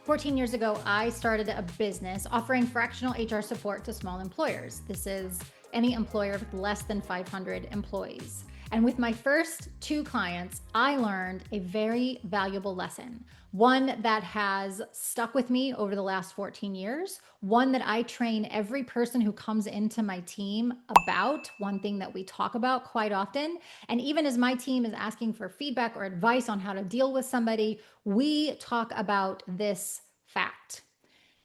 14 years ago, I started a business offering fractional HR support to small employers. This is any employer with less than 500 employees. And with my first two clients, I learned a very valuable lesson, one that has stuck with me over the last 14 years, one that I train every person who comes into my team about, one thing that we talk about quite often. And even as my team is asking for feedback or advice on how to deal with somebody, we talk about this fact.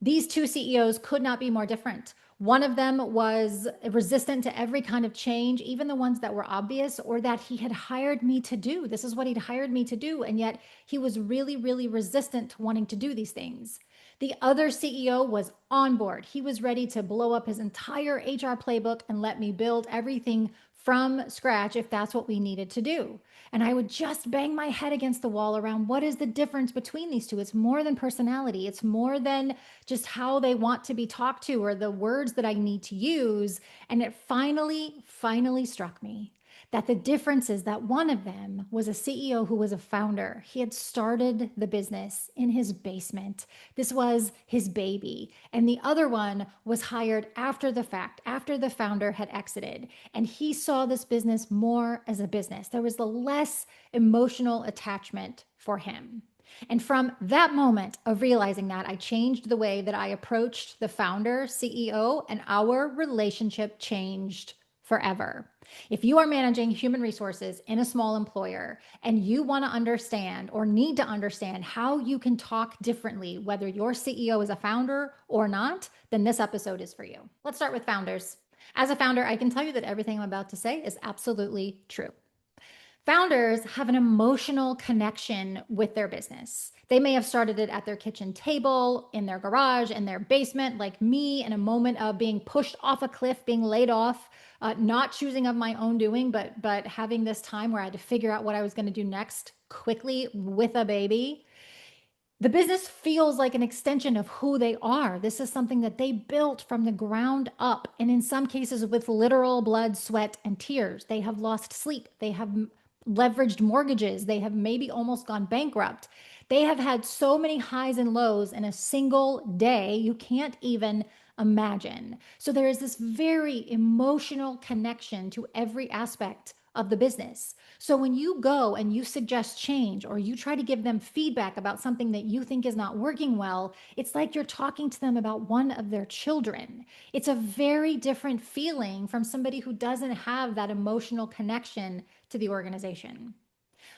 These two CEOs could not be more different. One of them was resistant to every kind of change, even the ones that were obvious or that he had hired me to do. This is what he'd hired me to do. And yet he was really, really resistant to wanting to do these things. The other CEO was on board. He was ready to blow up his entire HR playbook and let me build everything from scratch if that's what we needed to do. And I would just bang my head against the wall around what is the difference between these two? It's more than personality. It's more than just how they want to be talked to or the words that I need to use. And it finally struck me that the difference is that one of them was a CEO who was a founder. He had started the business in his basement. This was his baby. And the other one was hired after the fact, after the founder had exited. And he saw this business more as a business. There was the less emotional attachment for him. And from that moment of realizing that, I changed the way that I approached the founder, CEO, and our relationship changed forever. If you are managing human resources in a small employer and you want to understand or need to understand how you can talk differently, whether your CEO is a founder or not, then this episode is for you. Let's start with founders. As a founder, I can tell you that everything I'm about to say is absolutely true. Founders have an emotional connection with their business. They may have started it at their kitchen table, in their garage, in their basement, like me, in a moment of being pushed off a cliff, being laid off, not choosing of my own doing, but having this time where I had to figure out what I was going to do next quickly with a baby. The business feels like an extension of who they are. This is something that they built from the ground up, and in some cases with literal blood, sweat, and tears. They have lost sleep. They have leveraged mortgages. They have maybe almost gone bankrupt. They have had so many highs and lows in a single day, you can't even imagine. So there is this very emotional connection to every aspect of the business. So when you go and you suggest change or you try to give them feedback about something that you think is not working well, it's like you're talking to them about one of their children. It's a very different feeling from somebody who doesn't have that emotional connection to the organization.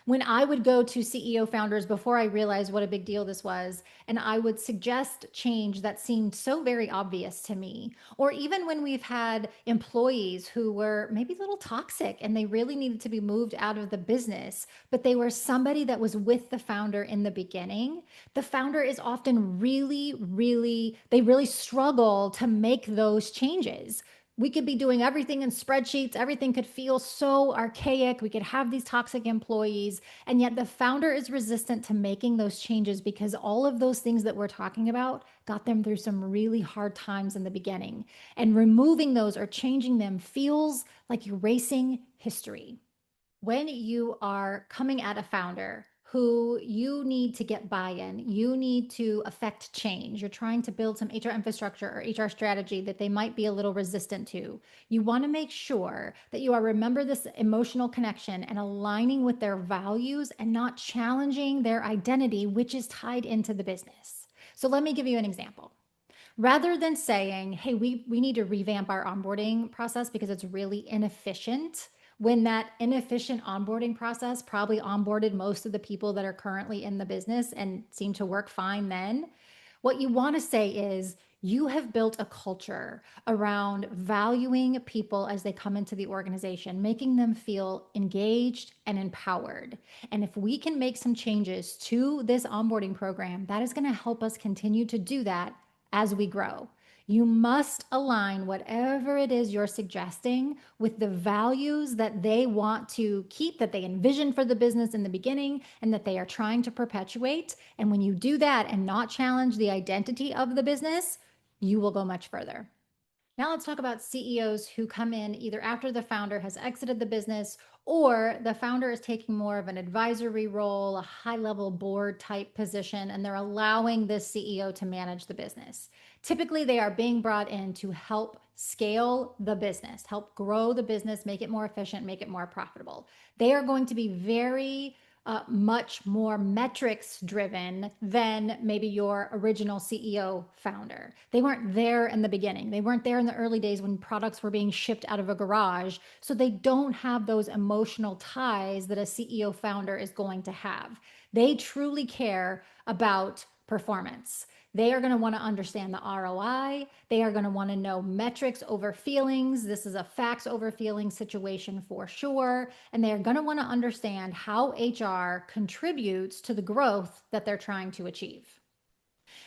When I would go to CEO founders before I realized what a big deal this was, and I would suggest change that seemed so very obvious to me, or even when we've had employees who were maybe a little toxic and they really needed to be moved out of the business, but they were somebody that was with the founder in the beginning, the founder is often they really struggle to make those changes. We could be doing everything in spreadsheets. Everything could feel so archaic. We could have these toxic employees. And yet the founder is resistant to making those changes because all of those things that we're talking about got them through some really hard times in the beginning. And removing those or changing them feels like erasing history. When you are coming at a founder who you need to get buy-in, you need to affect change, you're trying to build some HR infrastructure or HR strategy that they might be a little resistant to, you want to make sure that you are remember this emotional connection and aligning with their values and not challenging their identity, which is tied into the business. So let me give you an example. Rather than saying, hey, we need to revamp our onboarding process because it's really inefficient, when that inefficient onboarding process probably onboarded most of the people that are currently in the business and seem to work fine then, what you want to say is you have built a culture around valuing people as they come into the organization, making them feel engaged and empowered. And if we can make some changes to this onboarding program, that is going to help us continue to do that as we grow. You must align whatever it is you're suggesting with the values that they want to keep, that they envision for the business in the beginning, and that they are trying to perpetuate. And when you do that and not challenge the identity of the business, you will go much further. Now let's talk about CEOs who come in either after the founder has exited the business Or the founder is taking more of an advisory role, a high level board type position, and they're allowing this CEO to manage the business. Typically, they are being brought in to help scale the business, help grow the business, make it more efficient, make it more profitable. They are going to be very much more metrics driven than maybe your original CEO founder. They weren't there in the beginning. They weren't there in the early days when products were being shipped out of a garage. So they don't have those emotional ties that a CEO founder is going to have. They truly care about performance. They are going to want to understand the ROI. They are going to want to know metrics over feelings. This is a facts over feelings situation for sure. And they are going to want to understand how HR contributes to the growth that they're trying to achieve.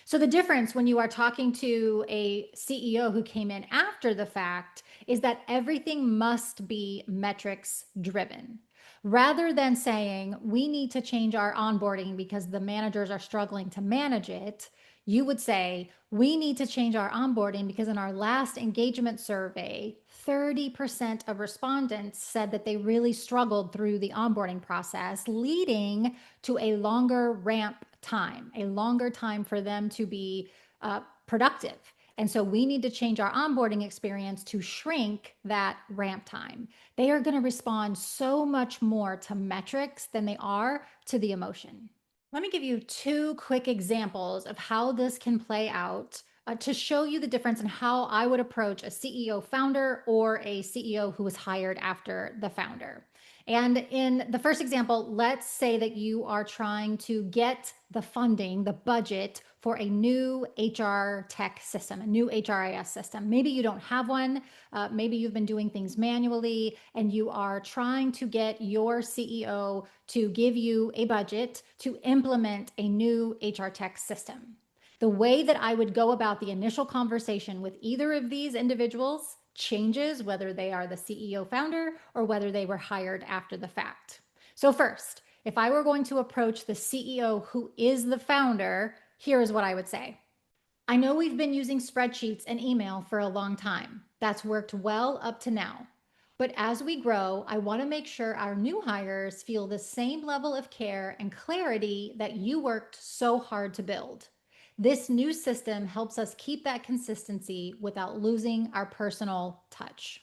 So the difference when you are talking to a CEO who came in after the fact is that everything must be metrics driven. Rather than saying we need to change our onboarding because the managers are struggling to manage it, you would say, we need to change our onboarding because in our last engagement survey, 30% of respondents said that they really struggled through the onboarding process, leading to a longer ramp time, a longer time for them to be productive. And so we need to change our onboarding experience to shrink that ramp time. They are going to respond so much more to metrics than they are to the emotion. Let me give you two quick examples of how this can play out to show you the difference in how I would approach a CEO founder or a CEO who was hired after the founder. And in the first example, let's say that you are trying to get the funding, the budget for a new HR tech system, a new HRIS system. Maybe you don't have one. Maybe you've been doing things manually and you are trying to get your CEO to give you a budget to implement a new HR tech system. The way that I would go about the initial conversation with either of these individuals changes whether they are the CEO founder or whether they were hired after the fact. So first, if I were going to approach the CEO who is the founder, here is what I would say. I know we've been using spreadsheets and email for a long time. That's worked well up to now. But as we grow, I want to make sure our new hires feel the same level of care and clarity that you worked so hard to build. This new system helps us keep that consistency without losing our personal touch.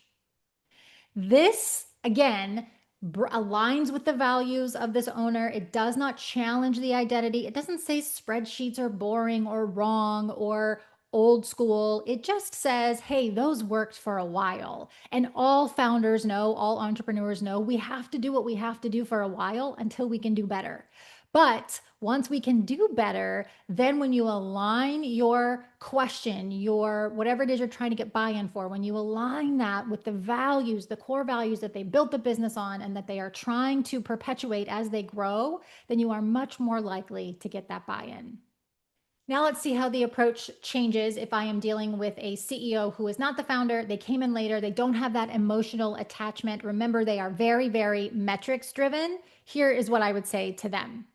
This, again, aligns with the values of this owner. It does not challenge the identity. It doesn't say spreadsheets are boring or wrong or old school. It just says, hey, those worked for a while. And all founders know, all entrepreneurs know, we have to do what we have to do for a while until we can do better. But once we can do better, then when you align your question, your whatever it is you're trying to get buy-in for, when you align that with the values, the core values that they built the business on and that they are trying to perpetuate as they grow, then you are much more likely to get that buy-in. Now let's see how the approach changes if I am dealing with a CEO who is not the founder. They came in later. They don't have that emotional attachment. Remember, they are very, very metrics driven. Here is what I would say to them.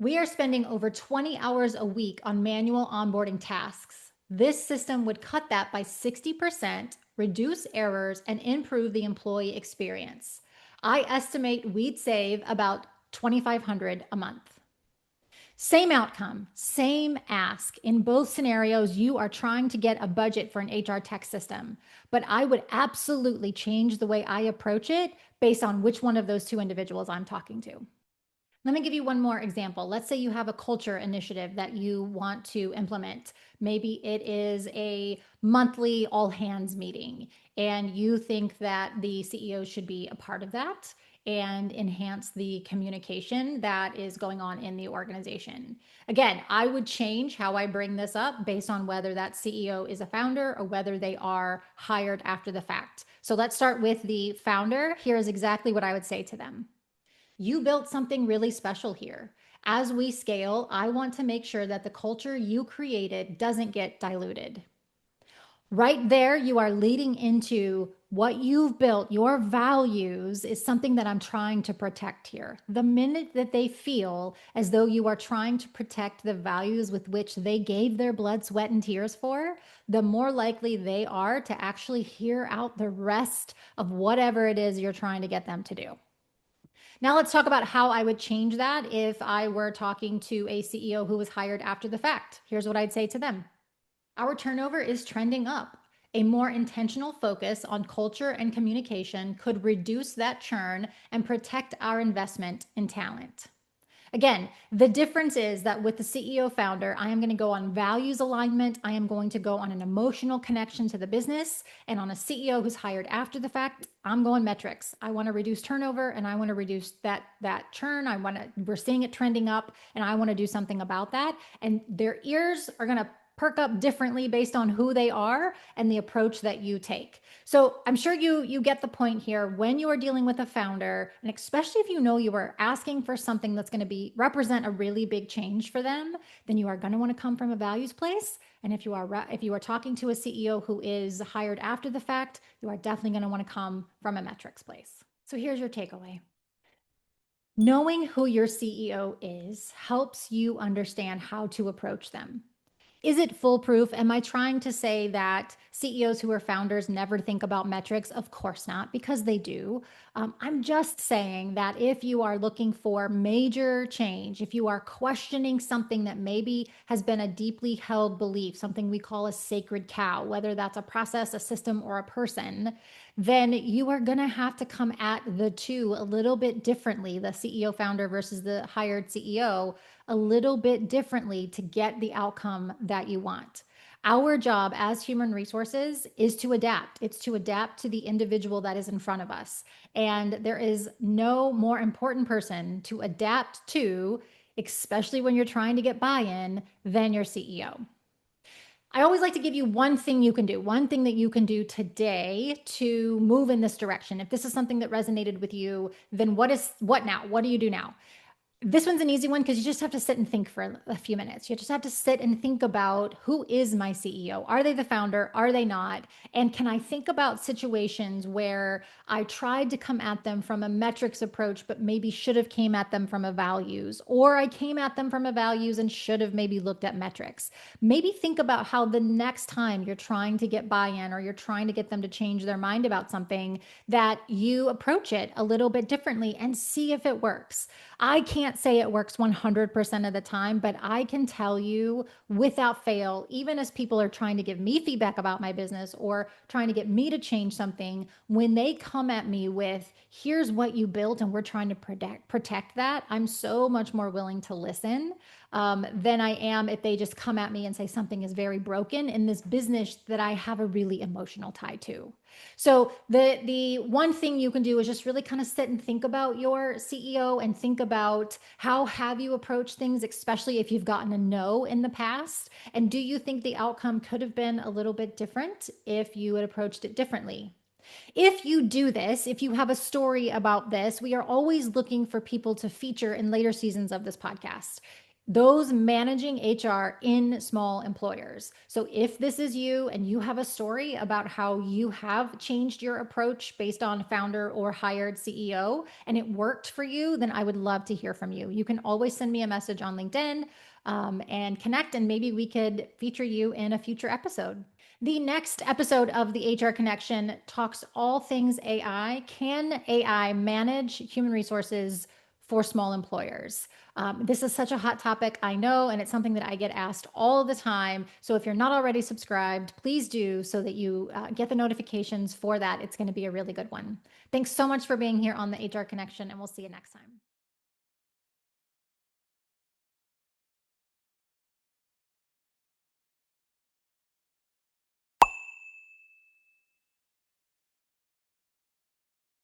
We are spending over 20 hours a week on manual onboarding tasks. This system would cut that by 60%, reduce errors, and improve the employee experience. I estimate we'd save about $2,500 a month. Same outcome, same ask. In both scenarios, you are trying to get a budget for an HR tech system, but I would absolutely change the way I approach it based on which one of those two individuals I'm talking to. Let me give you one more example. Let's say you have a culture initiative that you want to implement. Maybe it is a monthly all hands meeting, and you think that the CEO should be a part of that and enhance the communication that is going on in the organization. Again, I would change how I bring this up based on whether that CEO is a founder or whether they are hired after the fact. So let's start with the founder. Here's exactly what I would say to them. You built something really special here. As we scale, I want to make sure that the culture you created doesn't get diluted. Right there, you are leading into what you've built, your values is something that I'm trying to protect here. The minute that they feel as though you are trying to protect the values with which they gave their blood, sweat, and tears for, the more likely they are to actually hear out the rest of whatever it is you're trying to get them to do. Now let's talk about how I would change that if I were talking to a CEO who was hired after the fact. Here's what I'd say to them. Our turnover is trending up. A more intentional focus on culture and communication could reduce that churn and protect our investment in talent. Again, the difference is that with the CEO founder, I am going to go on values alignment. I am going to go on an emotional connection to the business. And on a CEO who's hired after the fact, I'm going metrics. I want to reduce turnover and I want to reduce that churn. We're seeing it trending up and I want to do something about that. And their ears are going to perk up differently based on who they are and the approach that you take. So I'm sure you get the point here when you are dealing with a founder, and especially if you know you are asking for something that's going to be represent a really big change for them, then you are going to want to come from a values place. And if you are talking to a CEO who is hired after the fact, you are definitely going to want to come from a metrics place. So here's your takeaway. Knowing who your CEO is helps you understand how to approach them. Is it foolproof? Am I trying to say that CEOs who are founders never think about metrics? Of course not, because they do. I'm just saying that if you are looking for major change, if you are questioning something that maybe has been a deeply held belief, something we call a sacred cow, whether that's a process, a system, or a person, then you are going to have to come at the two a little bit differently, the CEO founder versus the hired CEO, a little bit differently to get the outcome that you want. Our job as human resources is to adapt. It's to adapt to the individual that is in front of us. And there is no more important person to adapt to, especially when you're trying to get buy-in, than your CEO. I always like to give you one thing you can do, one thing that you can do today to move in this direction. If this is something that resonated with you, then what now? What do you do now? This one's an easy one because you just have to sit and think for a few minutes. You just have to sit and think about, who is my CEO? Are they the founder? Are they not? And can I think about situations where I tried to come at them from a metrics approach, but maybe should have came at them from a values, or I came at them from a values and should have maybe looked at metrics. Maybe think about how the next time you're trying to get buy-in or you're trying to get them to change their mind about something, that you approach it a little bit differently and see if it works. I can't say it works 100% of the time, but I can tell you without fail, even as people are trying to give me feedback about my business or trying to get me to change something, when they come at me with, here's what you built and we're trying to protect that, I'm so much more willing to listen than I am if they just come at me and say something is very broken in this business that I have a really emotional tie to. So the one thing you can do is just really kind of sit and think about your CEO and think about, how have you approached things, especially if you've gotten a no in the past? And do you think the outcome could have been a little bit different if you had approached it differently? If you do this, if you have a story about this, we are always looking for people to feature in later seasons of this podcast, those managing HR in small employers. So if this is you and you have a story about how you have changed your approach based on founder or hired CEO and it worked for you, then I would love to hear from you. You can always send me a message on LinkedIn and connect, and maybe we could feature you in a future episode. The next episode of the HR Connection talks all things AI. Can AI manage human resources for small employers? This is such a hot topic, I know, and it's something that I get asked all the time. So if you're not already subscribed, please do, so that you get the notifications for that. It's going to be a really good one. Thanks so much for being here on the HR Connection, and we'll see you next time.